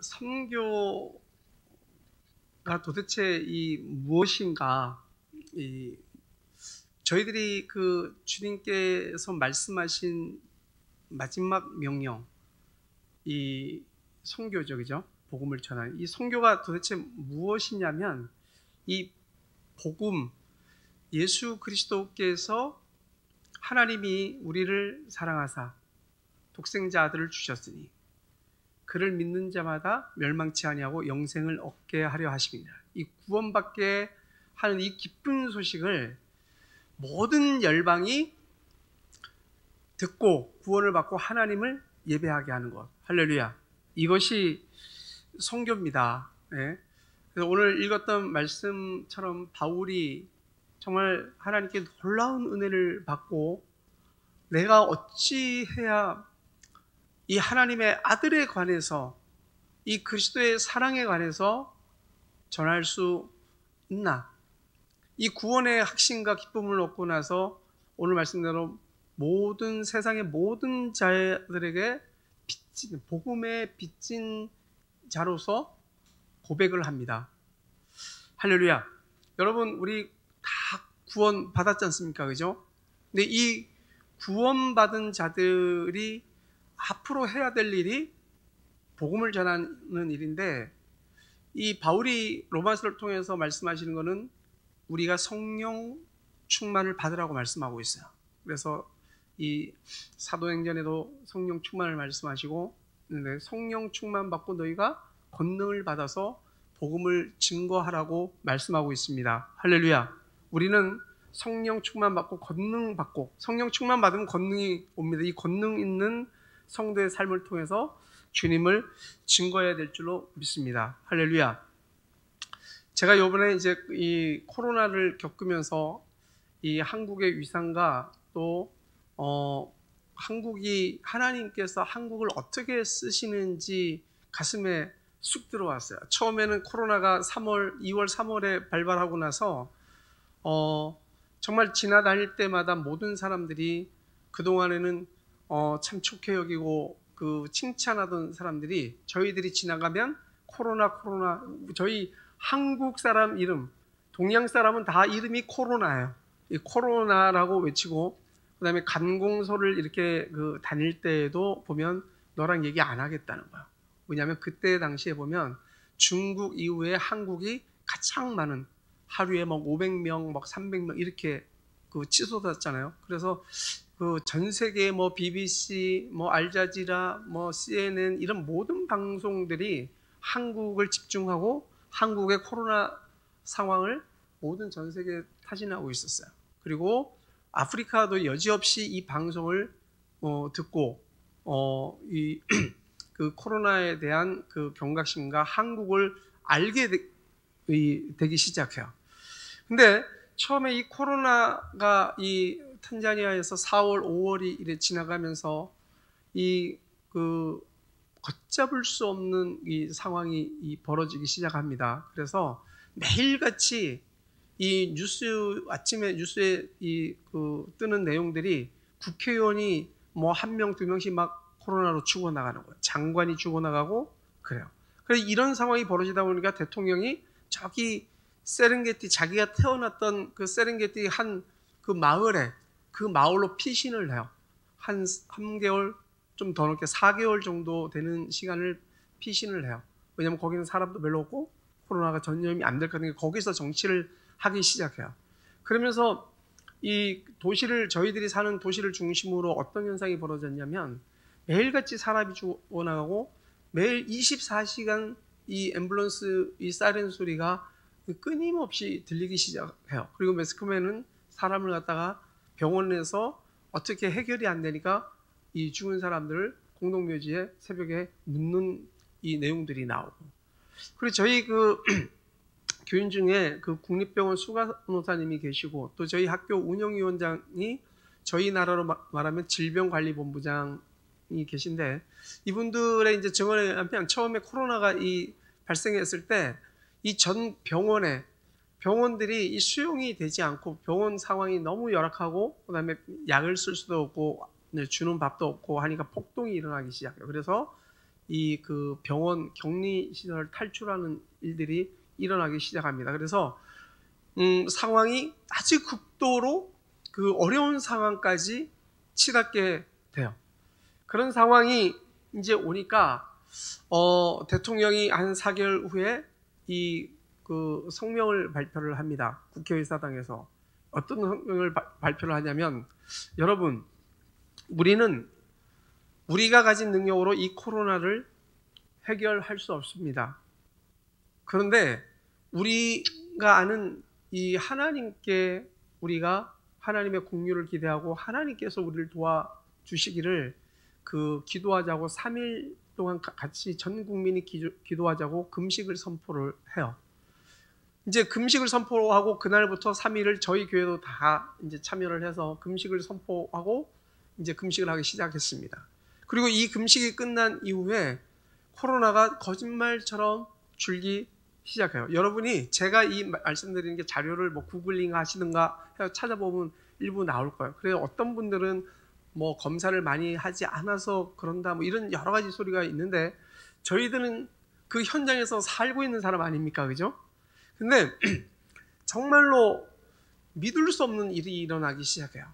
선교가 도대체 이 무엇인가? 저희들이 그 주님께서 말씀하신 마지막 명령, 이 선교죠, 그죠? 복음을 전하는 이 선교가 도대체 무엇이냐면, 이 복음, 예수 그리스도께서 하나님이 우리를 사랑하사 독생자 아들을 주셨으니 그를 믿는 자마다 멸망치 아니하고 영생을 얻게 하려 하십니다. 이 구원받게 하는 이 기쁜 소식을 모든 열방이 듣고 구원을 받고 하나님을 예배하게 하는 것. 할렐루야. 이것이 선교입니다. 네. 그래서 오늘 읽었던 말씀처럼 바울이 정말 하나님께 놀라운 은혜를 받고 내가 어찌해야 이 하나님의 아들에 관해서, 이 그리스도의 사랑에 관해서 전할 수 있나? 이 구원의 확신과 기쁨을 얻고 나서 오늘 말씀대로 모든 세상의 모든 자들에게 복음의 빚진 자로서 고백을 합니다. 할렐루야. 여러분, 우리 다 구원 받았지 않습니까? 그죠? 근데 이 구원받은 자들이 앞으로 해야 될 일이 복음을 전하는 일인데, 이 바울이 로마서를 통해서 말씀하시는 것은 우리가 성령 충만을 받으라고 말씀하고 있어요. 그래서 이 사도행전에도 성령 충만을 말씀하시고, 성령 충만 받고 너희가 권능을 받아서 복음을 증거하라고 말씀하고 있습니다. 할렐루야. 우리는 성령 충만 받고 권능 받고, 성령 충만 받으면 권능이 옵니다. 이 권능 있는 성도의 삶을 통해서 주님을 증거해야 될 줄로 믿습니다. 할렐루야. 제가 이번에 이제 이 코로나를 겪으면서 이 한국의 위상과 또 한국이, 하나님께서 한국을 어떻게 쓰시는지 가슴에 쑥 들어왔어요. 처음에는 코로나가 2월 3월에 발발하고 나서 정말 지나다닐 때마다 모든 사람들이 그동안에는 참 좋게 여기고 그 칭찬하던 사람들이, 저희들이 지나가면 코로나, 저희 한국 사람 이름, 동양 사람은 다 이름이 코로나예요. 이 코로나라고 외치고, 그 다음에 관공서를 이렇게 다닐 때에도 보면 너랑 얘기 안 하겠다는 거야. 왜냐하면 그때 당시에 보면 중국 이후에 한국이 가장 많은, 하루에 막 500명, 막 300명 이렇게 치솟았잖아요. 그래서 전 세계 뭐 BBC, 뭐 알자지라, 뭐 CNN 이런 모든 방송들이 한국을 집중하고 한국의 코로나 상황을 모든 전 세계에 타진하고 있었어요. 그리고 아프리카도 여지없이 이 방송을 듣고 그 코로나에 대한 그 경각심과 한국을 알게 되기 시작해요. 근데 처음에 이 코로나가 이 탄자니아에서 4월, 5월이 이래 지나가면서 걷잡을 수 없는 이 상황이 벌어지기 시작합니다. 그래서 매일같이 이 아침에 뉴스에 뜨는 내용들이 국회의원이 뭐 1명, 2명씩 막 코로나로 죽어나가는 거예요. 장관이 죽어나가고 그래요. 그래서 이런 상황이 벌어지다 보니까 대통령이 저기 세렝게티, 자기가 태어났던 그 세렝게티 한 그 마을에, 그 마을로 피신을 해요. 한 3개월, 좀 더 넘게 4개월 정도 되는 시간을 피신을 해요. 왜냐하면 거기는 사람도 별로 없고 코로나가 전염이 안 될 거니까 거기서 정치를 하기 시작해요. 그러면서 이 도시를, 저희들이 사는 도시를 중심으로 어떤 현상이 벌어졌냐면 매일같이 사람이 죽어나가고 매일 24시간 이 앰뷸런스, 이 사이렌 소리가 끊임없이 들리기 시작해요. 그리고 매스컴에는 사람을 갖다가 병원에서 어떻게 해결이 안 되니까 이 죽은 사람들을 공동묘지에 새벽에 묻는 이 내용들이 나오고, 그리고 저희 교인 중에 국립병원 수간호사님이 계시고, 또 저희 학교 운영위원장이 저희 나라로 말하면 질병관리본부장이 계신데, 이분들의 이제 증언에 하면 처음에 코로나가 발생했을 때 이 전 병원들이 이 수용이 되지 않고, 병원 상황이 너무 열악하고, 그 다음에 약을 쓸 수도 없고 주는 밥도 없고 하니까 폭동이 일어나기 시작해요. 그래서 이 그 병원 격리 시설 탈출하는 일들이 일어나기 시작합니다. 그래서 상황이 아주 극도로 그 어려운 상황까지 치닫게 돼요. 그런 상황이 이제 오니까 대통령이 한 4개월 후에 이 그 성명을 발표를 합니다. 국회의사당에서 어떤 성명을 발표를 하냐면, 여러분, 우리가 가진 능력으로 이 코로나를 해결할 수 없습니다. 그런데 우리가 아는 이 하나님께 우리가 하나님의 공유를 기대하고 하나님께서 우리를 도와주시기를 기도하자고 3일 동안 같이 전 국민이 기도하자고 금식을 선포를 해요. 이제 금식을 선포하고 그날부터 3일을 저희 교회도 다 이제 참여를 해서 금식을 선포하고 이제 금식을 하기 시작했습니다. 그리고 이 금식이 끝난 이후에 코로나가 거짓말처럼 줄기 시작해요. 여러분이 제가 이 말씀드리는 게 자료를 뭐 구글링 하시든가 해서 찾아보면 일부 나올 거예요. 그래서 어떤 분들은 뭐 검사를 많이 하지 않아서 그런다 뭐 이런 여러 가지 소리가 있는데, 저희들은 그 현장에서 살고 있는 사람 아닙니까? 그죠? 근데 정말로 믿을 수 없는 일이 일어나기 시작해요.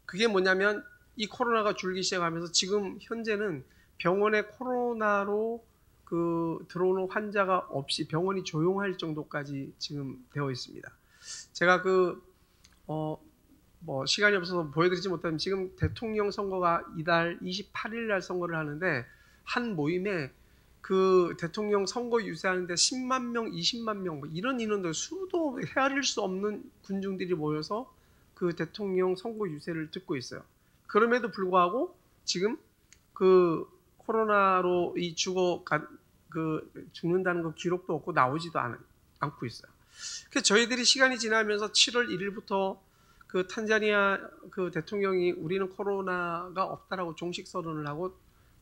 그게 뭐냐면, 이 코로나가 줄기 시작하면서 지금 현재는 병원에 코로나로 들어오는 환자가 없이 병원이 조용할 정도까지 지금 되어 있습니다. 제가 뭐 시간이 없어서 보여드리지 못하면, 지금 대통령 선거가 이달 28일 날 선거를 하는데, 한 모임에 그 대통령 선거 유세하는데 10만 명, 20만 명 뭐 이런 인원들, 수도 헤아릴 수 없는 군중들이 모여서 그 대통령 선거 유세를 듣고 있어요. 그럼에도 불구하고 지금 그 코로나로 죽는다는 거 기록도 없고 나오지도 않고 있어요. 그래서 저희들이 시간이 지나면서 7월 1일부터 그 탄자니아 그 대통령이 우리는 코로나가 없다라고 종식 선언을 하고,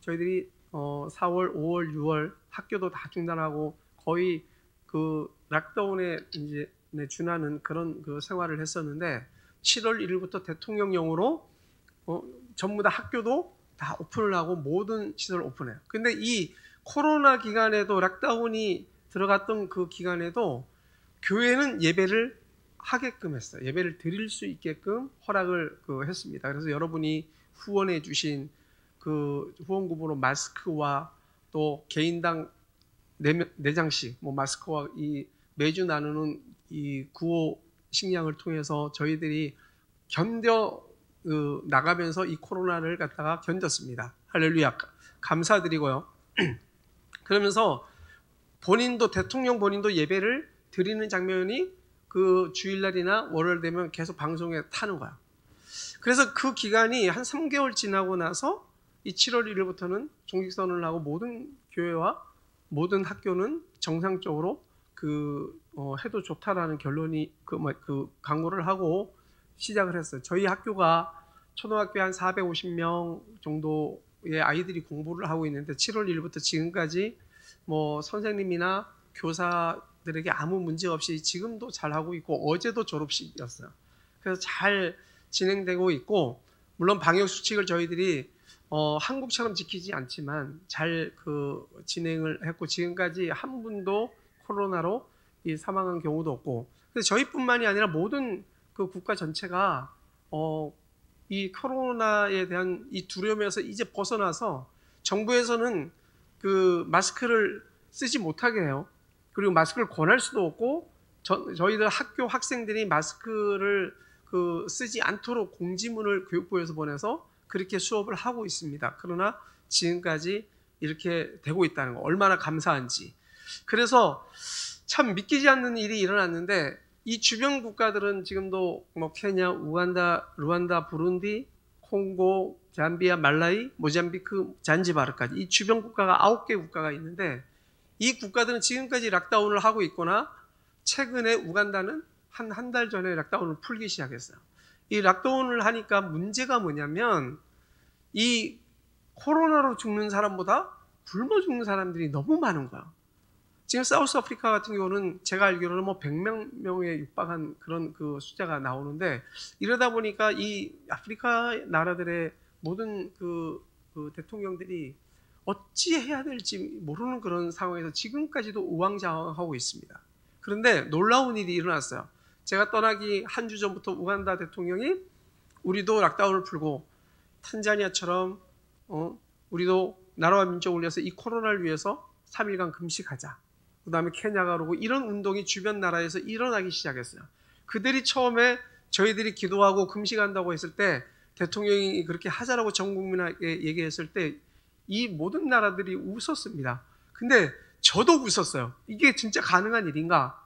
저희들이 4월, 5월, 6월 학교도 다 중단하고 거의 그 락다운에 이제 준하는 그런 그 생활을 했었는데, 7월 1일부터 대통령령으로 전부 다 학교도 다 오픈을 하고 모든 시설을 오픈해요. 근데 이 코로나 기간에도, 락다운이 들어갔던 그 기간에도 교회는 예배를 하게끔 했어요. 예배를 드릴 수 있게끔 허락을 했습니다. 그래서 여러분이 후원해 주신 그 후원금으로 마스크와 또 개인당 4장씩 뭐 마스크와 이 매주 나누는 이 구호 식량을 통해서 저희들이 나가면서 이 코로나를 갖다가 견뎠습니다. 할렐루야, 감사드리고요. 그러면서 대통령 본인도 예배를 드리는 장면이 그 주일날이나 월요일 되면 계속 방송에 타는 거야. 그래서 그 기간이 한 3개월 지나고 나서 이 7월 1일부터는 종식선언을 하고 모든 교회와 모든 학교는 정상적으로 해도 좋다라는 결론이 강구를 하고 시작을 했어요. 저희 학교가 초등학교에 한 450명 정도의 아이들이 공부를 하고 있는데, 7월 1일부터 지금까지 뭐 선생님이나 교사들에게 아무 문제 없이 지금도 잘 하고 있고, 어제도 졸업식이었어요. 그래서 잘 진행되고 있고, 물론 방역 수칙을 저희들이 한국처럼 지키지 않지만 잘 진행을 했고, 지금까지 한 분도 코로나로 사망한 경우도 없고, 그래서 저희뿐만이 아니라 모든 그 국가 전체가 이 코로나에 대한 이 두려움에서 이제 벗어나서, 정부에서는 그 마스크를 쓰지 못하게 해요. 그리고 마스크를 권할 수도 없고, 저희들 학교 학생들이 마스크를 쓰지 않도록 공지문을 교육부에서 보내서 그렇게 수업을 하고 있습니다. 그러나 지금까지 이렇게 되고 있다는 거, 얼마나 감사한지. 그래서 참 믿기지 않는 일이 일어났는데, 이 주변 국가들은 지금도 뭐 케냐, 우간다, 루안다, 부룬디, 콩고, 잠비아, 말라위, 모잠비크, 잔지바르까지 이 주변 국가가 9개 국가가 있는데, 이 국가들은 지금까지 락다운을 하고 있거나, 최근에 우간다는 한 달 전에 락다운을 풀기 시작했어요. 이 락다운을 하니까 문제가 뭐냐면, 이 코로나로 죽는 사람보다 굶어 죽는 사람들이 너무 많은 거야. 지금 사우스 아프리카 같은 경우는 제가 알기로는 뭐 100명에 육박한 그런 그 숫자가 나오는데, 이러다 보니까 이 아프리카 나라들의 모든 그 대통령들이 어찌해야 될지 모르는 그런 상황에서 지금까지도 우왕좌왕하고 있습니다. 그런데 놀라운 일이 일어났어요. 제가 떠나기 한 주 전부터 우간다 대통령이 우리도 락다운을 풀고 탄자니아처럼 우리도 나라와 민족을 위해서 이 코로나를 위해서 3일간 금식하자. 그 다음에 케냐가 그러고 이런 운동이 주변 나라에서 일어나기 시작했어요. 그들이 처음에 저희들이 기도하고 금식한다고 했을 때 대통령이 그렇게 하자라고 전 국민에게 얘기했을 때 이 모든 나라들이 웃었습니다. 근데 저도 웃었어요. 이게 진짜 가능한 일인가?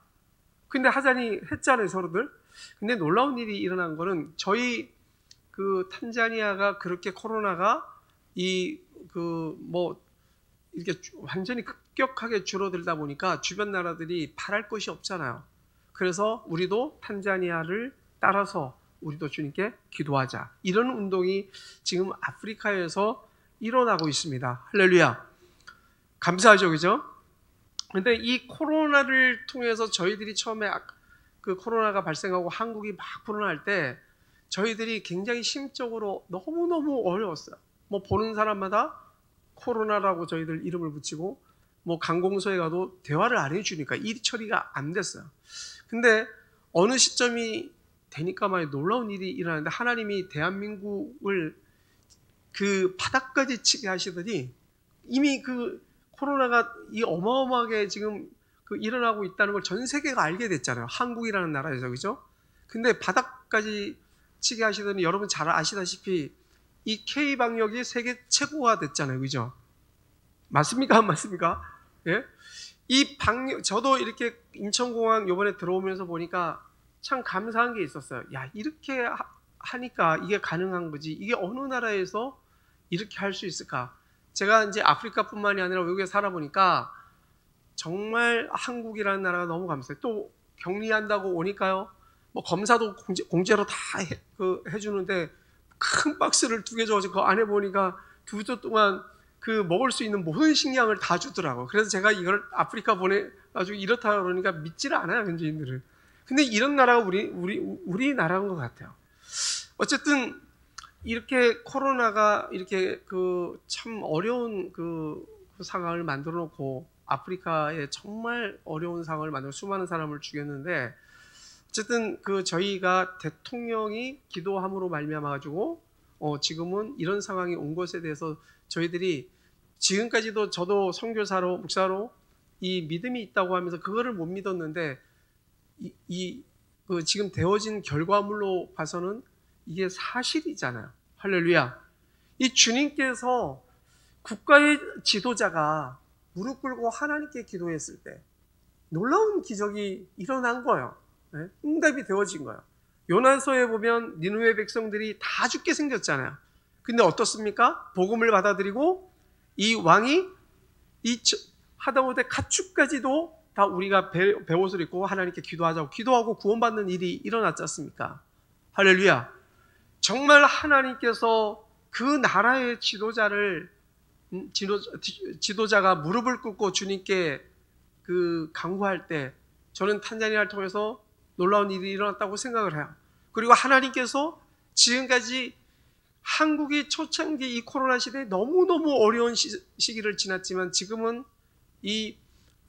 근데 하자니 했잖아요, 서로들. 근데 놀라운 일이 일어난 거는 저희 그 탄자니아가 그렇게 코로나가 이렇게 완전히 급격하게 줄어들다 보니까 주변 나라들이 바랄 것이 없잖아요. 그래서 우리도 탄자니아를 따라서 우리도 주님께 기도하자. 이런 운동이 지금 아프리카에서 일어나고 있습니다. 할렐루야. 감사하죠, 그죠? 근데 이 코로나를 통해서 저희들이 처음에 그 코로나가 발생하고 한국이 막 불어날 때 저희들이 굉장히 심적으로 너무너무 어려웠어요. 뭐 보는 사람마다 코로나라고 저희들 이름을 붙이고 뭐 관공서에 가도 대화를 안 해주니까 일 처리가 안 됐어요. 근데 어느 시점이 되니까 막 놀라운 일이 일어나는데 하나님이 대한민국을 그 바닥까지 치게 하시더니 이미 그 코로나가 이 어마어마하게 지금 그 일어나고 있다는 걸 전 세계가 알게 됐잖아요. 한국이라는 나라에서, 그죠? 근데 바닥까지 치게 하시더니 여러분 잘 아시다시피 이 K방역이 세계 최고가 됐잖아요. 그죠? 맞습니까? 안 맞습니까? 예? 이 방역, 저도 이렇게 인천공항 요번에 들어오면서 보니까 참 감사한 게 있었어요. 야, 이렇게 하니까 이게 가능한 거지. 이게 어느 나라에서 이렇게 할 수 있을까? 제가 이제 아프리카뿐만이 아니라 외국에 살아보니까 정말 한국이라는 나라가 너무 감사해요. 또 격리한다고 오니까요. 뭐 검사도 공짜로 다 해주는데 큰 박스를 2개 줘가지고 그 안에 보니까 2주 동안 그 먹을 수 있는 모든 식량을 다 주더라고요. 그래서 제가 이걸 아프리카 보내가지고 이렇다 그러니까 믿지를 않아요, 현지인들은. 근데 이런 나라가 우리 나라인 것 같아요. 어쨌든 이렇게 코로나가 이렇게 그 참 어려운 그 상황을 만들어 놓고 아프리카에 정말 어려운 상황을 만들어 수많은 사람을 죽였는데 어쨌든 그 저희가 대통령이 기도함으로 말미암아 가지고 지금은 이런 상황이 온 것에 대해서 저희들이 지금까지도 저도 선교사로 목사로 이 믿음이 있다고 하면서 그거를 못 믿었는데 그 지금 되어진 결과물로 봐서는 이게 사실이잖아요. 할렐루야. 이 주님께서 국가의 지도자가 무릎 꿇고 하나님께 기도했을 때 놀라운 기적이 일어난 거예요. 네? 응답이 되어진 거예요. 요나서에 보면 니느웨 백성들이 다 죽게 생겼잖아요. 근데 어떻습니까? 복음을 받아들이고 이 왕이 하다못해 가축까지도 다 우리가 베옷을 입고 하나님께 기도하자고 기도하고 구원받는 일이 일어났지 않습니까? 할렐루야. 정말 하나님께서 그 나라의 지도자가 무릎을 꿇고 주님께 그 간구할 때 저는 탄자니아를 통해서 놀라운 일이 일어났다고 생각을 해요. 그리고 하나님께서 지금까지 한국이 초창기 이 코로나 시대에 너무너무 어려운 시기를 지났지만 지금은 이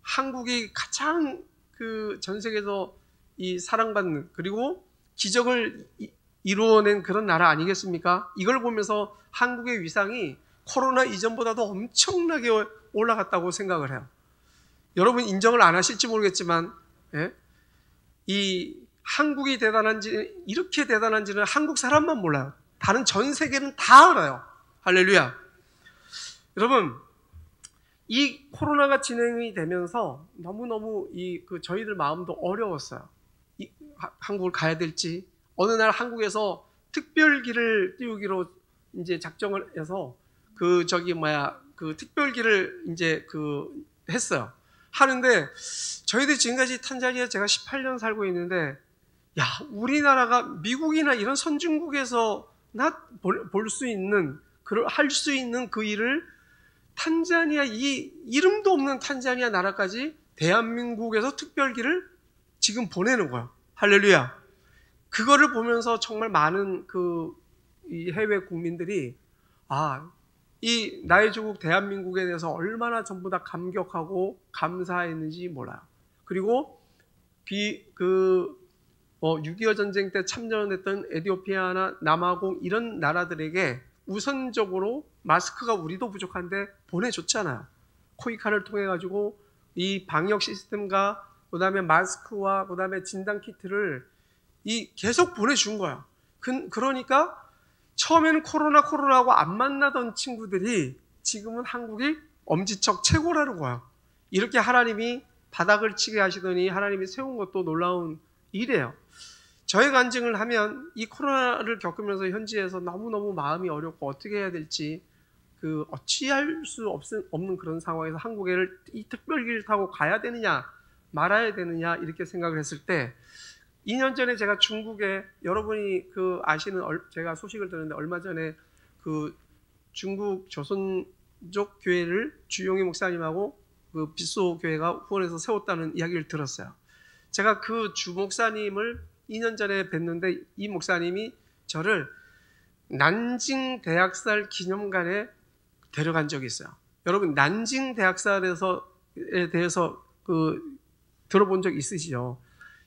한국이 가장 그 전 세계에서 이 사랑받는 그리고 기적을 이루어낸 그런 나라 아니겠습니까? 이걸 보면서 한국의 위상이 코로나 이전보다도 엄청나게 올라갔다고 생각을 해요. 여러분 인정을 안 하실지 모르겠지만 이 한국이 대단한지 이렇게 대단한지는 한국 사람만 몰라요. 다른 전 세계는 다 알아요. 할렐루야. 여러분 이 코로나가 진행이 되면서 너무너무 저희들 마음도 어려웠어요. 한국을 가야 될지 어느 날 한국에서 특별기를 띄우기로 이제 작정을 해서 그 특별기를 이제 했어요. 하는데 저희들 지금까지 탄자니아 제가 18년 살고 있는데 야 우리나라가 미국이나 이런 선진국에서 볼 수 있는 할 수 있는 그 일을 탄자니아 이 이름도 없는 탄자니아 나라까지 대한민국에서 특별기를 지금 보내는 거예요. 할렐루야. 그거를 보면서 정말 많은 이 해외 국민들이 이 나의 조국 대한민국에 대해서 얼마나 전부 다 감격하고 감사했는지 몰라요. 그리고 6.25 전쟁 때 참전했던 에티오피아나 남아공 이런 나라들에게 우선적으로 마스크가 우리도 부족한데 보내줬잖아요. 코이카를 통해 가지고 이 방역 시스템과 그다음에 마스크와 그다음에 진단 키트를 계속 보내준 거예요. 그러니까 처음에는 코로나하고 안 만나던 친구들이 지금은 한국이 엄지척 최고라는 거예요. 이렇게 하나님이 바닥을 치게 하시더니 하나님이 세운 것도 놀라운 일이에요. 저의 간증을 하면 이 코로나를 겪으면서 현지에서 너무너무 마음이 어렵고 어떻게 해야 될지 어찌할 수 없는 그런 상황에서 한국에를 이 특별기를 타고 가야 되느냐 말아야 되느냐 이렇게 생각을 했을 때 2년 전에 제가 중국에 여러분이 아시는 제가 소식을 들었는데 얼마 전에 중국 조선족 교회를 주용희 목사님하고 빗소 교회가 후원해서 세웠다는 이야기를 들었어요. 제가 그 주 목사님을 2년 전에 뵀는데 이 목사님이 저를 난징 대학살 기념관에 데려간 적이 있어요. 여러분 난징 대학살에 대해서 들어본 적 있으시죠?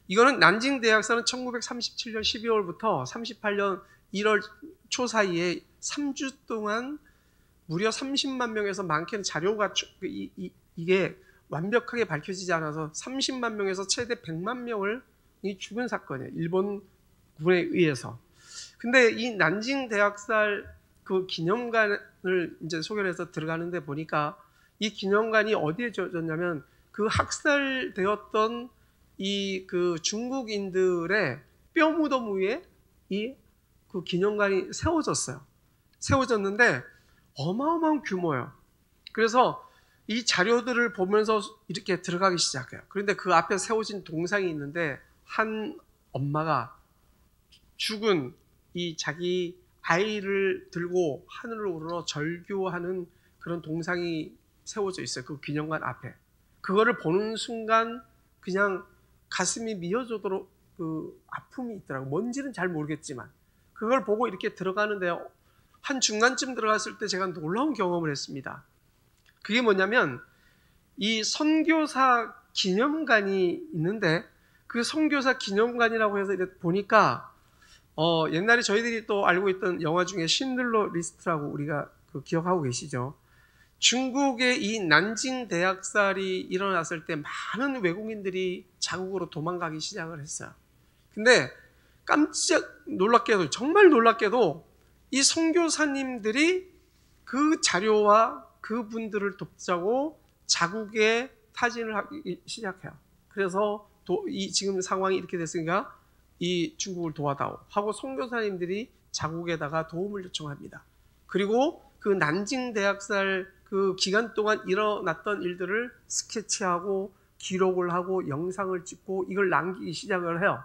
이거는 난징 대학살은 1937년 12월부터 38년 1월 초 사이에 3주 동안 무려 30만 명에서 많게는 자료가 이게 완벽하게 밝혀지지 않아서 30만 명에서 최대 100만 명을 죽은 사건이에요. 일본군에 의해서. 근데 이 난징 대학살 기념관을 이제 소개를 해서 들어가는데 보니까 이 기념관이 어디에 지어졌냐면 학살되었던 중국인들의 뼈 무덤 위에 기념관이 세워졌어요. 세워졌는데 어마어마한 규모예요. 그래서 이 자료들을 보면서 이렇게 들어가기 시작해요. 그런데 그 앞에 세워진 동상이 있는데 한 엄마가 죽은 자기 아이를 들고 하늘로 우러러 절규하는 그런 동상이 세워져 있어요. 그 기념관 앞에. 그거를 보는 순간 그냥 가슴이 미어지도록 아픔이 있더라고요. 뭔지는 잘 모르겠지만 그걸 보고 이렇게 들어가는데요. 한 중간쯤 들어갔을 때 제가 놀라운 경험을 했습니다. 그게 뭐냐면 이 선교사 기념관이 있는데 그 선교사 기념관이라고 해서 보니까 옛날에 저희들이 또 알고 있던 영화 중에 신들러 리스트라고 우리가 기억하고 계시죠? 중국의 이 난징 대학살이 일어났을 때 많은 외국인들이 자국으로 도망가기 시작을 했어요. 근데 깜짝 놀랍게도 정말 놀랍게도 이 선교사님들이 그 자료와 그분들을 돕자고 자국에 타진을 하기 시작해요. 그래서 지금 상황이 이렇게 됐으니까 이 중국을 도와다오 하고 선교사님들이 자국에다가 도움을 요청합니다. 그리고 그 난징 대학살 그 기간 동안 일어났던 일들을 스케치하고 기록을 하고 영상을 찍고 이걸 남기기 시작을 해요.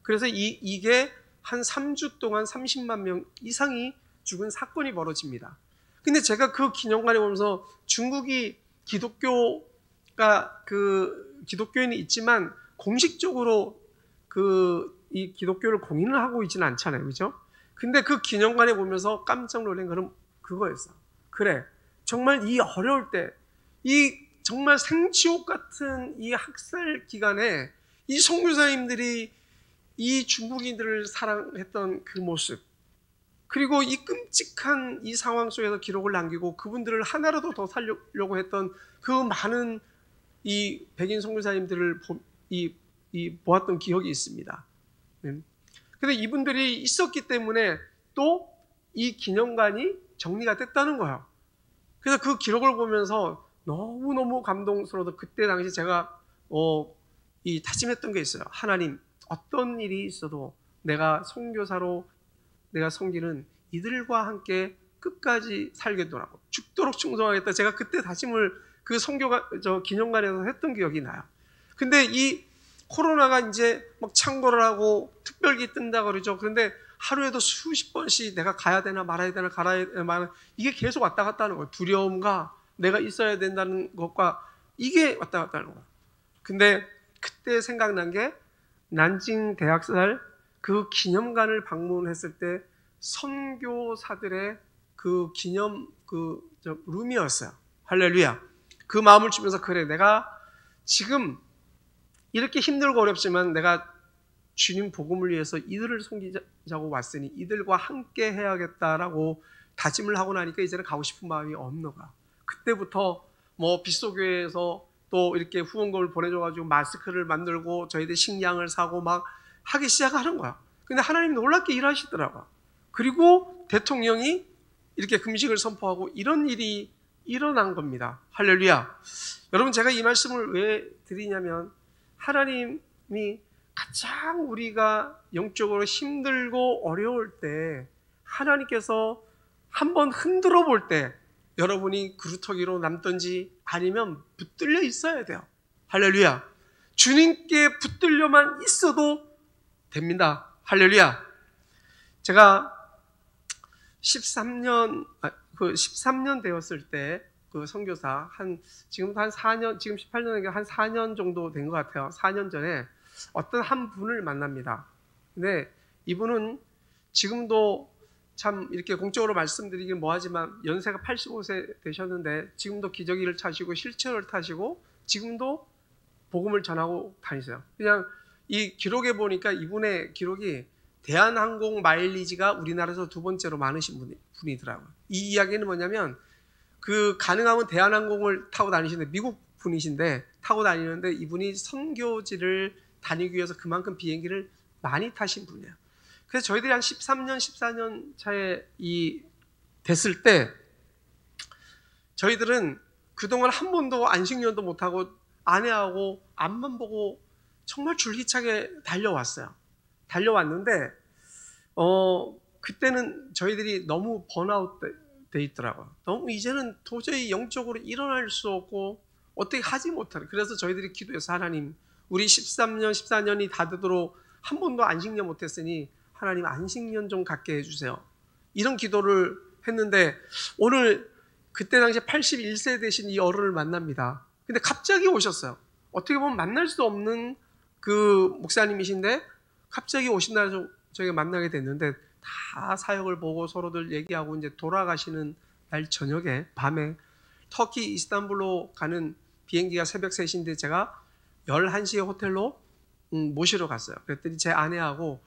그래서 이게 한 3주 동안 30만 명 이상이 죽은 사건이 벌어집니다. 근데 제가 그 기념관에 보면서 중국이 기독교인이 있지만 공식적으로 이 기독교를 공인을 하고 있지는 않잖아요. 그죠? 근데 그 기념관에 보면서 깜짝 놀란 거는 그거였어. 그래. 정말 이 어려울 때, 이 정말 생지옥 같은 이 학살 기간에 이 선교사님들이 이 중국인들을 사랑했던 그 모습, 그리고 이 끔찍한 이 상황 속에서 기록을 남기고 그분들을 하나라도 더 살려고 했던 그 많은 이 백인 선교사님들을 보았던 기억이 있습니다. 근데 이분들이 있었기 때문에 또 이 기념관이 정리가 됐다는 거예요. 그래서 그 기록을 보면서 너무너무 감동스러워서 그때 당시 제가 다짐했던 게 있어요. 하나님, 어떤 일이 있어도 내가 선교사로 내가 섬기는 이들과 함께 끝까지 살겠노라고, 죽도록 충성하겠다. 제가 그때 다짐을 그 기념관에서 했던 기억이 나요. 근데 이 코로나가 이제 막 창궐을 하고 특별기 뜬다 그러죠. 그런데 하루에도 수십 번씩 내가 가야 되나 말아야 되나 가야 되나 말아야 되나, 이게 계속 왔다 갔다 하는 거예요. 두려움과 내가 있어야 된다는 것과 이게 왔다 갔다 하는 거예요. 근데 그때 생각난 게 난징 대학살 그 기념관을 방문했을 때 선교사들의 그 기념 룸이었어요. 할렐루야. 그 마음을 주면서 그래, 내가 지금 이렇게 힘들고 어렵지만 내가 주님 복음을 위해서 이들을 섬기자고 왔으니 이들과 함께 해야겠다라고 다짐을 하고 나니까 이제는 가고 싶은 마음이 없는 거야. 그때부터 뭐 빗소교회에서 또 이렇게 후원금을 보내줘가지고 마스크를 만들고 저희들 식량을 사고 막 하기 시작하는 거야. 근데 하나님이 놀랍게 일하시더라고요. 그리고 대통령이 이렇게 금식을 선포하고 이런 일이 일어난 겁니다. 할렐루야. 여러분, 제가 이 말씀을 왜 드리냐면 하나님이 가장 우리가 영적으로 힘들고 어려울 때 하나님께서 한번 흔들어 볼 때 여러분이 그루터기로 남든지 아니면 붙들려 있어야 돼요. 할렐루야. 주님께 붙들려만 있어도 됩니다. 할렐루야. 제가 13년 되었을 때 그 선교사 지금도 한 4년, 지금 18년이니까 한 4년 정도 된 것 같아요. 4년 전에 어떤 한 분을 만납니다. 근데 이분은 지금도 참 이렇게 공적으로 말씀드리긴 뭐하지만 연세가 85세 되셨는데 지금도 기저귀를 차시고 휠체어를 타시고 지금도 복음을 전하고 다니세요. 그냥 이 기록에 보니까 이분의 기록이 대한항공 마일리지가 우리나라에서 두 번째로 많으신 분이더라고요. 이 이야기는 뭐냐면 가능하면 대한항공을 타고 다니시는데 미국 분이신데 타고 다니는데 이분이 선교지를 다니기 위해서 그만큼 비행기를 많이 타신 분이에요. 그래서 저희들이 한 13년, 14년 차에 됐을 때 저희들은 그동안 한 번도 안식년도 못하고 아내하고 앞만 보고 정말 줄기차게 달려왔어요. 달려왔는데 그때는 저희들이 너무 번아웃 돼 있더라고요. 너무 이제는 도저히 영적으로 일어날 수 없고 어떻게 하지 못하는. 그래서 저희들이 기도해서 하나님, 우리 13년, 14년이 다 되도록 한 번도 안식년 못했으니 하나님 안식년 좀 갖게 해주세요. 이런 기도를 했는데 오늘 그때 당시에 81세 되신 이 어른을 만납니다. 근데 갑자기 오셨어요. 어떻게 보면 만날 수 없는 그 목사님이신데 갑자기 오신다고 저희가 만나게 됐는데 다 사역을 보고 서로들 얘기하고 이제 돌아가시는 날 저녁에 밤에 터키 이스탄불로 가는 비행기가 새벽 3시인데 제가 11시에 호텔로 모시러 갔어요. 그랬더니 제 아내하고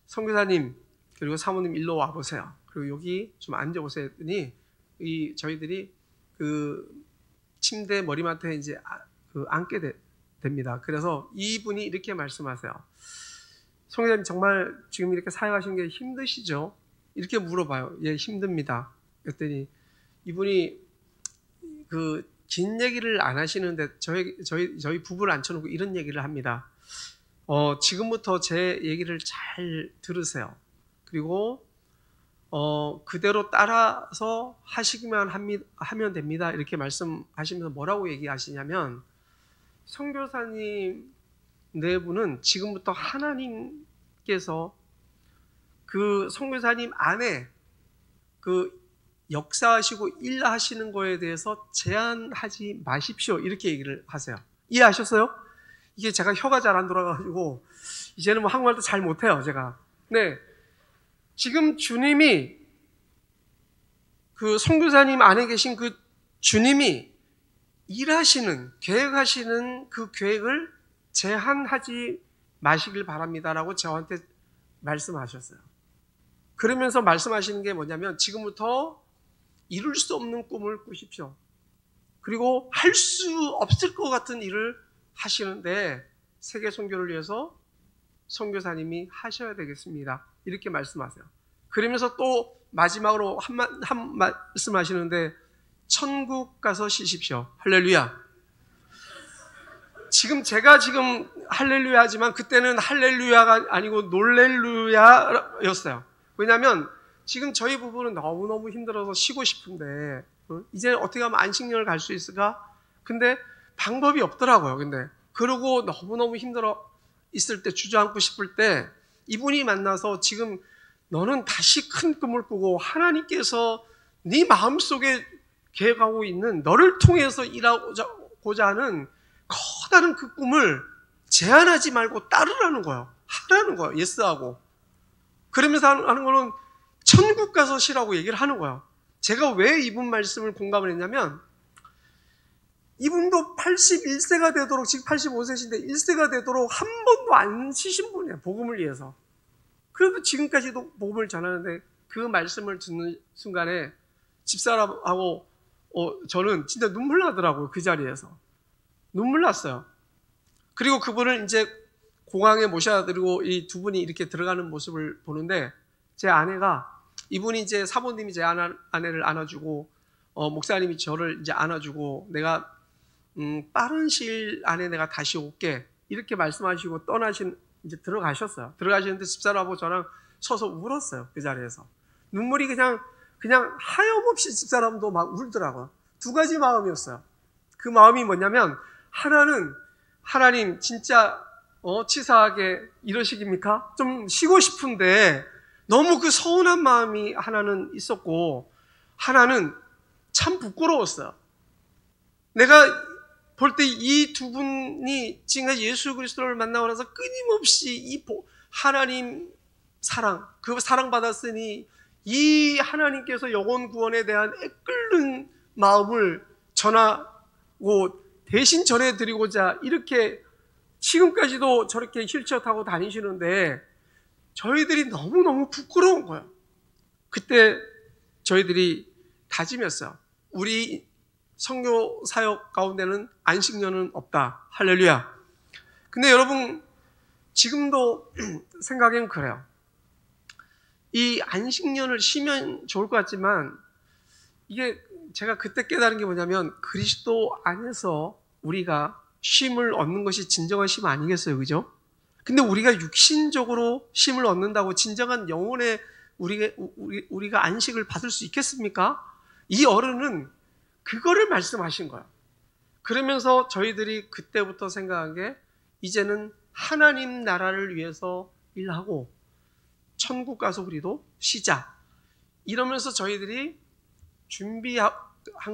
선교사님 그리고 사모님 일로 와보세요. 그리고 여기 좀 앉아보세요 했더니 저희들이 그 침대 머리맡에 이제 앉게 됩니다. 그래서 이분이 이렇게 말씀하세요. 선교사님 정말 지금 이렇게 사역하시는 게 힘드시죠? 이렇게 물어봐요. 예, 힘듭니다. 그랬더니 이분이 긴 얘기를 안 하시는데 저희 부부를 앉혀놓고 이런 얘기를 합니다. 지금부터 제 얘기를 잘 들으세요. 그리고 그대로 따라서 하시기만 하면 됩니다. 이렇게 말씀하시면서 뭐라고 얘기하시냐면 선교사님 네 분은 지금부터 하나님께서 그 선교사님 안에 그 역사하시고 일하시는 거에 대해서 제한하지 마십시오. 이렇게 얘기를 하세요. 이해하셨어요? 이게 제가 혀가 잘 안 돌아가가지고 이제는 뭐 한국말도 잘 못해요, 제가. 네, 지금 주님이 그 선교사님 안에 계신 그 주님이 일하시는, 계획하시는 그 계획을 제한하지 마시길 바랍니다라고 저한테 말씀하셨어요. 그러면서 말씀하시는 게 뭐냐면 지금부터 이룰 수 없는 꿈을 꾸십시오. 그리고 할 수 없을 것 같은 일을 하시는데 세계 선교를 위해서 선교사님이 하셔야 되겠습니다. 이렇게 말씀하세요. 그러면서 또 마지막으로 한 말씀하시는데 천국 가서 쉬십시오. 할렐루야. 제가 지금 할렐루야 하지만 그때는 할렐루야가 아니고 놀렐루야였어요. 왜냐하면 지금 저희 부부는 너무너무 힘들어서 쉬고 싶은데 이제 어떻게 하면 안식년을 갈 수 있을까? 근데 방법이 없더라고요. 근데 그러고 너무너무 힘들어 있을 때, 주저앉고 싶을 때 이분이 만나서 지금 너는 다시 큰 꿈을 꾸고 하나님께서 네 마음속에 계획하고 있는 너를 통해서 일하고자 하는 커다란 그 꿈을 제한하지 말고 따르라는 거예요. 하라는 거예요. 예스하고. 그러면서 하는 거는 천국 가서 쉬라고 얘기를 하는 거예요. 제가 왜 이분 말씀을 공감을 했냐면, 이분도 81세가 되도록, 지금 85세신데 1세가 되도록 한 번도 안 쉬신 분이에요. 복음을 위해서. 그래도 지금까지도 복음을 전하는데, 그 말씀을 듣는 순간에 집사람하고 저는 진짜 눈물 나더라고요. 그 자리에서. 눈물 났어요. 그리고 그분을 이제 공항에 모셔드리고 이 두 분이 이렇게 들어가는 모습을 보는데, 제 아내가, 이분이 이제 사모님이 제 아내를 안아주고, 목사님이 저를 이제 안아주고, 내가 빠른 시일 안에 내가 다시 올게, 이렇게 말씀하시고 이제 들어가셨어요. 들어가시는데 집사람하고 저랑 서서 울었어요. 그 자리에서. 눈물이 그냥 하염없이 집사람도 막 울더라고요. 두 가지 마음이었어요. 그 마음이 뭐냐면, 하나는, 하나님 진짜 치사하게 이러시깁니까? 좀 쉬고 싶은데 너무 그 서운한 마음이 하나는 있었고, 하나는 참 부끄러웠어요. 내가 볼 때 이 두 분이 지금까지 예수 그리스도를 만나고 나서 끊임없이 이 하나님 사랑, 그 사랑받았으니 이 하나님께서 영혼 구원에 대한 애끓는 마음을 전하고 대신 전해드리고자 이렇게 지금까지도 저렇게 휠체어 타고 다니시는데 저희들이 너무너무 부끄러운 거예요. 그때 저희들이 다짐했어요. 우리 선교 사역 가운데는 안식년은 없다. 할렐루야. 근데 여러분, 지금도 생각엔 그래요. 이 안식년을 쉬면 좋을 것 같지만, 이게 제가 그때 깨달은 게 뭐냐면, 그리스도 안에서 우리가 쉼을 얻는 것이 진정한 쉼 아니겠어요? 그죠? 근데 우리가 육신적으로 쉼을 얻는다고 진정한 영혼의 우리가 안식을 받을 수 있겠습니까? 이 어른은 그거를 말씀하신 거예요. 그러면서 저희들이 그때부터 생각한 게, 이제는 하나님 나라를 위해서 일하고 천국 가서 우리도 쉬자. 이러면서 저희들이 준비한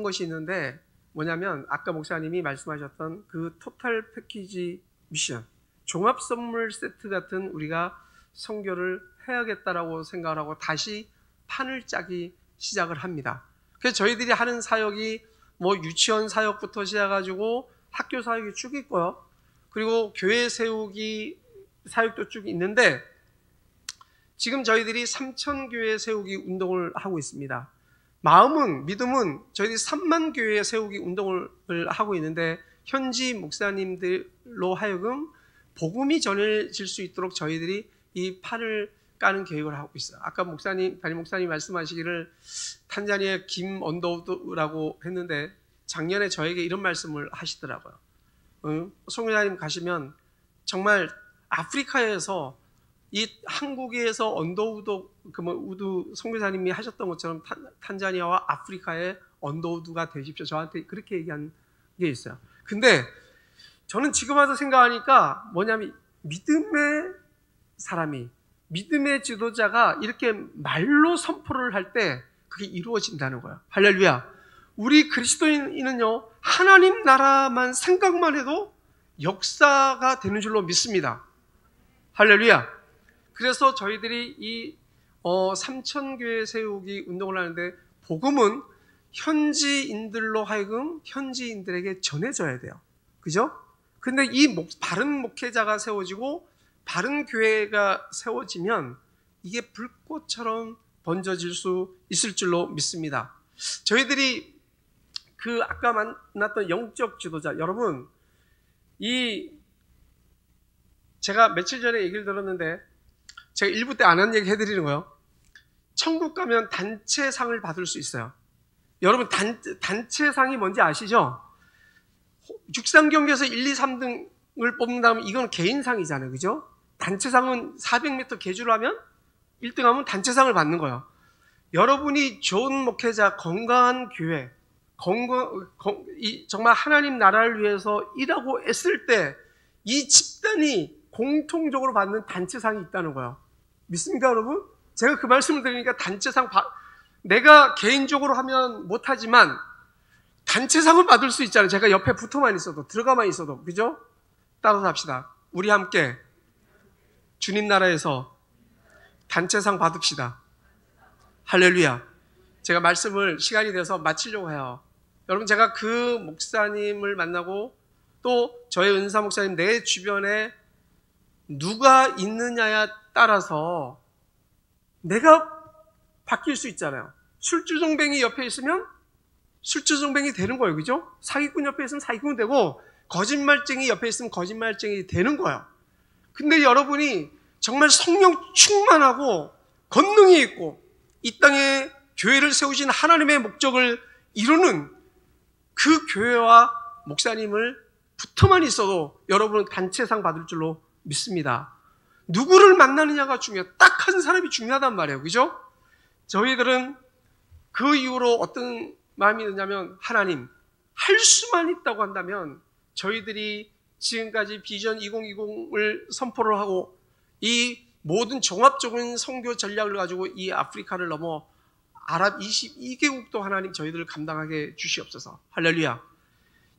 것이 있는데, 뭐냐면 아까 목사님이 말씀하셨던 그 토탈 패키지 미션, 종합 선물 세트 같은 우리가 선교를 해야겠다라고 생각을 하고 다시 판을 짜기 시작을 합니다. 그래서 저희들이 하는 사역이 뭐 유치원 사역부터 시작해가지고 학교 사역이 쭉 있고요. 그리고 교회 세우기 사역도 쭉 있는데, 지금 저희들이 3,000교회 세우기 운동을 하고 있습니다. 믿음은 저희들이 3만 교회 세우기 운동을 하고 있는데, 현지 목사님들로 하여금 복음이 전해질 수 있도록 저희들이 이 판을 까는 계획을 하고 있어요. 아까 담임 목사님 말씀하시기를 탄자니아 김 언더우드라고 했는데, 작년에 저에게 이런 말씀을 하시더라고요. 송교사님 가시면 정말 아프리카에서 이 한국에서 언더우드 우드 송교사님이 하셨던 것처럼 탄자니아와 아프리카의 언더우드가 되십시오. 저한테 그렇게 얘기한 게 있어요. 근데 저는 지금 와서 생각하니까 뭐냐면, 믿음의 지도자가 이렇게 말로 선포를 할 때 그게 이루어진다는 거예요. 할렐루야. 우리 그리스도인은요, 하나님 나라만 생각만 해도 역사가 되는 줄로 믿습니다. 할렐루야. 그래서 저희들이 이 3,000교회 세우기 운동을 하는데, 복음은 현지인들로 하여금 현지인들에게 전해져야 돼요. 그죠? 근데 이 바른 목회자가 세워지고 바른 교회가 세워지면 이게 불꽃처럼 번져질 수 있을 줄로 믿습니다. 저희들이 그 아까 만났던 영적 지도자, 여러분, 제가 며칠 전에 얘기를 들었는데, 제가 일부 때 안 한 얘기 해드리는 거예요. 천국 가면 단체상을 받을 수 있어요. 여러분, 단체상이 뭔지 아시죠? 육상 경기에서 1, 2, 3등을 뽑는다면 이건 개인상이잖아요. 그죠? 단체상은 400m 계주를 하면 1등하면 단체상을 받는 거예요. 여러분이 좋은 목회자, 건강한 교회, 정말 하나님 나라를 위해서 일하고 애쓸 때 이 집단이 공통적으로 받는 단체상이 있다는 거예요. 믿습니까, 여러분? 제가 그 말씀을 드리니까 내가 개인적으로 하면 못하지만 단체상은 받을 수 있잖아요. 제가 옆에 붙어만 있어도, 들어가만 있어도. 그죠? 따라서 합시다. 우리 함께 주님 나라에서 단체상 받읍시다. 할렐루야. 제가 말씀을 시간이 돼서 마치려고 해요. 여러분, 제가 그 목사님을 만나고 또 저의 은사 목사님 내 주변에 누가 있느냐에 따라서 내가 바뀔 수 있잖아요. 술주정뱅이 옆에 있으면 술주정뱅이 되는 거예요. 그죠? 사기꾼 옆에 있으면 사기꾼 되고 거짓말쟁이 옆에 있으면 거짓말쟁이 되는 거예요. 근데 여러분이 정말 성령 충만하고 권능이 있고 이 땅에 교회를 세우신 하나님의 목적을 이루는 그 교회와 목사님을 붙어만 있어도 여러분은 단체상 받을 줄로 믿습니다. 누구를 만나느냐가 중요해요. 딱 한 사람이 중요하단 말이에요. 그죠? 저희들은 그 이후로 어떤 마음이 드냐면, 하나님, 할 수만 있다고 한다면 저희들이 지금까지 비전 2020을 선포를 하고 이 모든 종합적인 선교 전략을 가지고 이 아프리카를 넘어 아랍 22개국도 하나님 저희들을 감당하게 주시옵소서. 할렐루야.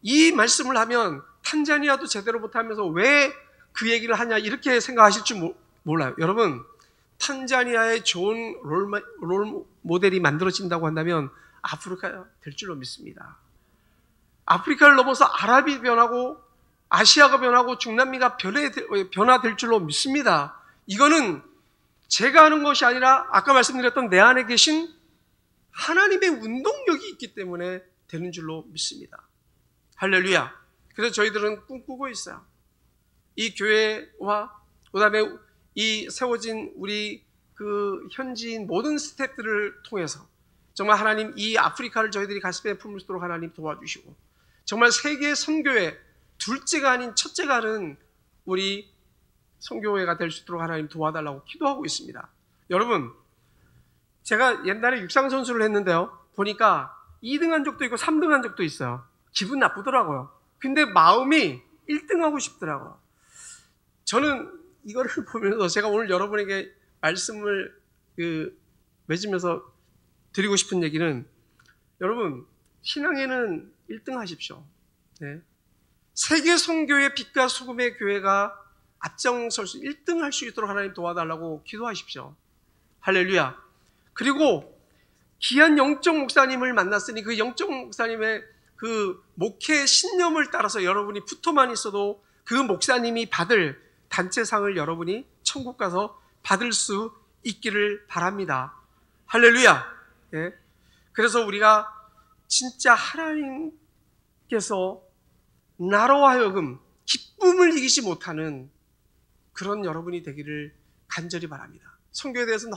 이 말씀을 하면 탄자니아도 제대로 못하면서 왜 그 얘기를 하냐 이렇게 생각하실 줄 몰라요. 여러분, 탄자니아의 좋은 롤 모델이 만들어진다고 한다면 아프리카가 될 줄로 믿습니다. 아프리카를 넘어서 아랍이 변하고 아시아가 변하고 중남미가 변화될 줄로 믿습니다. 이거는 제가 하는 것이 아니라 아까 말씀드렸던 내 안에 계신 하나님의 운동력이 있기 때문에 되는 줄로 믿습니다. 할렐루야. 그래서 저희들은 꿈꾸고 있어요. 이 교회와 그다음에 이 세워진 우리 그 현지인 모든 스태프들을 통해서 정말 하나님 이 아프리카를 저희들이 가슴에 품을 수 있도록 하나님 도와주시고 정말 세계 선교회 둘째가 아닌 첫째가 하는 우리 선교회가 될 수 있도록 하나님 도와달라고 기도하고 있습니다. 여러분, 제가 옛날에 육상선수를 했는데요, 보니까 2등한 적도 있고 3등한 적도 있어요. 기분 나쁘더라고요. 근데 마음이 1등하고 싶더라고요. 저는 이거를 보면서 제가 오늘 여러분에게 말씀을 맺으면서 드리고 싶은 얘기는, 여러분, 신앙에는 1등 하십시오. 네. 세계 선교의 빛과 소금의 교회가 앞장설 수 1등 할 수 있도록 하나님 도와달라고 기도하십시오. 할렐루야. 그리고 귀한 영적 목사님을 만났으니 그 영적 목사님의 그 목회 신념을 따라서 여러분이 붙어만 있어도 그 목사님이 받을 단체상을 여러분이 천국 가서 받을 수 있기를 바랍니다. 할렐루야. 예. 그래서 우리가 진짜 하나님께서 나로 하여금 기쁨을 이기지 못하는 그런 여러분이 되기를 간절히 바랍니다. 선교에 대해서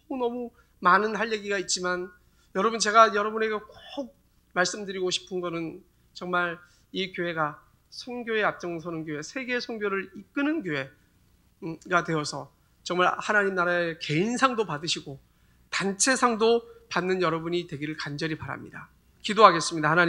너무너무 많은 할 얘기가 있지만 여러분, 제가 여러분에게 꼭 말씀드리고 싶은 거는 정말 이 교회가 선교에 앞장서는 교회, 세계 선교를 이끄는 교회가 되어서 정말 하나님 나라의 개인상도 받으시고 단체상도 받는 여러분이 되기를 간절히 바랍니다. 기도하겠습니다. 하나님.